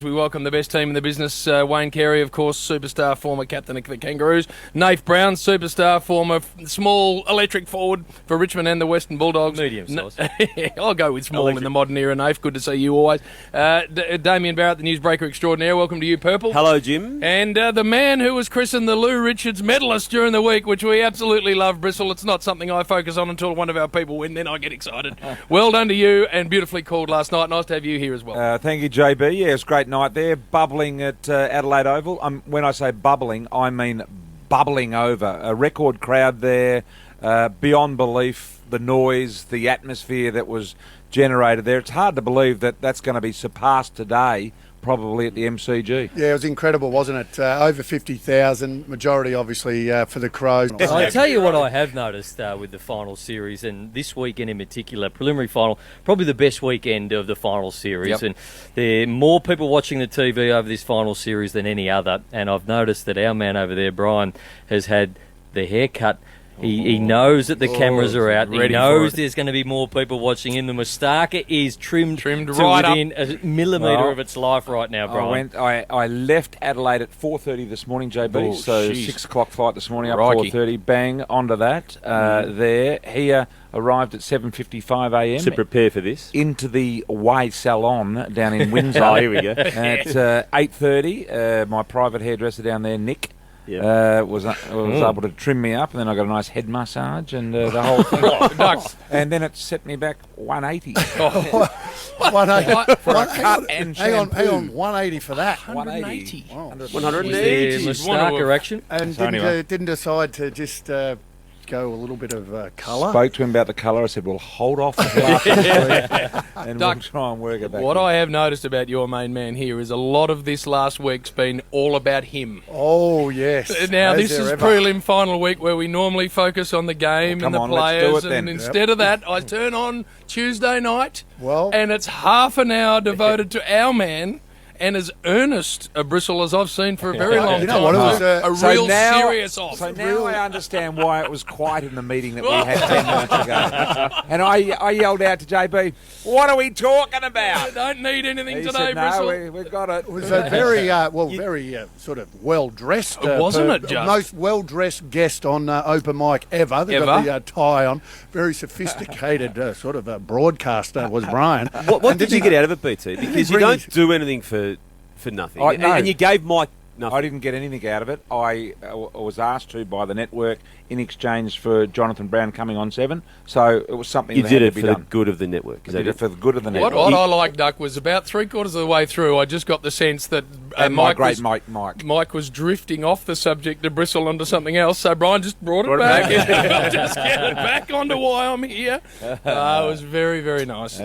We welcome the best team in the business. Wayne Carey, of course, superstar, former captain of the Kangaroos. Nath Brown, superstar, former small electric forward for Richmond and the Western Bulldogs. Medium size. I'll go with small in the modern era, Nath. Good to see you always. Damien Barrett, the newsbreaker extraordinaire. Welcome to you, Purple. Hello, Jim. And the man who was christened the Lou Richards medalist during the week, which we absolutely love, Bristol. It's not something I focus on until one of our people win, then I get excited. Well done to you, and beautifully called last night. Nice to have you here as well. Thank you, JB. Yeah, it was a great night there, bubbling at Adelaide Oval. When I say bubbling, I mean bubbling over. A record crowd there, beyond belief, the noise, the atmosphere that was generated there. It's hard to believe that that's going to be surpassed today, probably at the MCG. Yeah, it was incredible, wasn't it? Over 50,000, majority obviously for the Crows. I'll tell you what I have noticed with the final series, and this weekend in particular, preliminary final, probably the best weekend of the final series. Yep. And there are more people watching the TV over this final series than any other. And I've noticed that our man over there, Brian, has had the haircut. He knows that the cameras are out. He knows there's going to be more people watching him. The moustache is trimmed to right within a millimetre of its life right now, Brian. I left Adelaide at 4:30 this morning, JB. So geez. 6 o'clock flight this morning, up Crikey. 4:30. Bang onto that. There, here arrived at 7:55 a.m. To prepare for this. into the Way Salon down in Windsor. Oh, here we go. At 8:30, my private hairdresser down there, Nick. Yeah. Was able to trim me up, and then I got a nice head massage and the whole thing. And then it set me back 180 180 for a cut and hang shampoo. on, 180 for that. 180. Wow. 180. Is there moustache erection? And didn't decide to just go a little bit of colour. Spoke to him about the colour. I said, "Well, hold off until after this week, and we'll try and work it back." What I have noticed about your main man here is a lot of this last week's been all about him. Oh, yes. Now, As this there is ever. prelim final week where we normally focus on the game Well, and the come on, let's do players, it then. and instead of that, I turn on Tuesday night, Well, and it's half an hour devoted to our man, and as earnest a Bristle as I've seen for a very long You know time. what, it was, a So real now- serious off. So now I understand why it was quiet in the meeting that we had 10 minutes ago. And I yelled out to JB, "What are we talking I about?" don't need anything He today, said, Bristle. "No, we've got it." it was a very, very sort of well-dressed. Wasn't it just? Most well-dressed guest on open mic ever. They got the tie on. Very sophisticated sort of broadcaster was Brian. What did you get out of it, BT? Because you don't do anything for nothing. No. And you gave Mike nothing. I didn't get anything out of it. I was asked to by the network in exchange for Jonathan Brown coming on 7. So it was something You that did had it to be for done. the good of the network. I did it for the good of the What network. I liked, Duck, was about three-quarters of the way through, I just got the sense that And my Mike great was, Mike. Mike was drifting off the subject of Bristle onto something else, so Brian just brought it back. Just get it back onto why I'm here. It was very, very nice.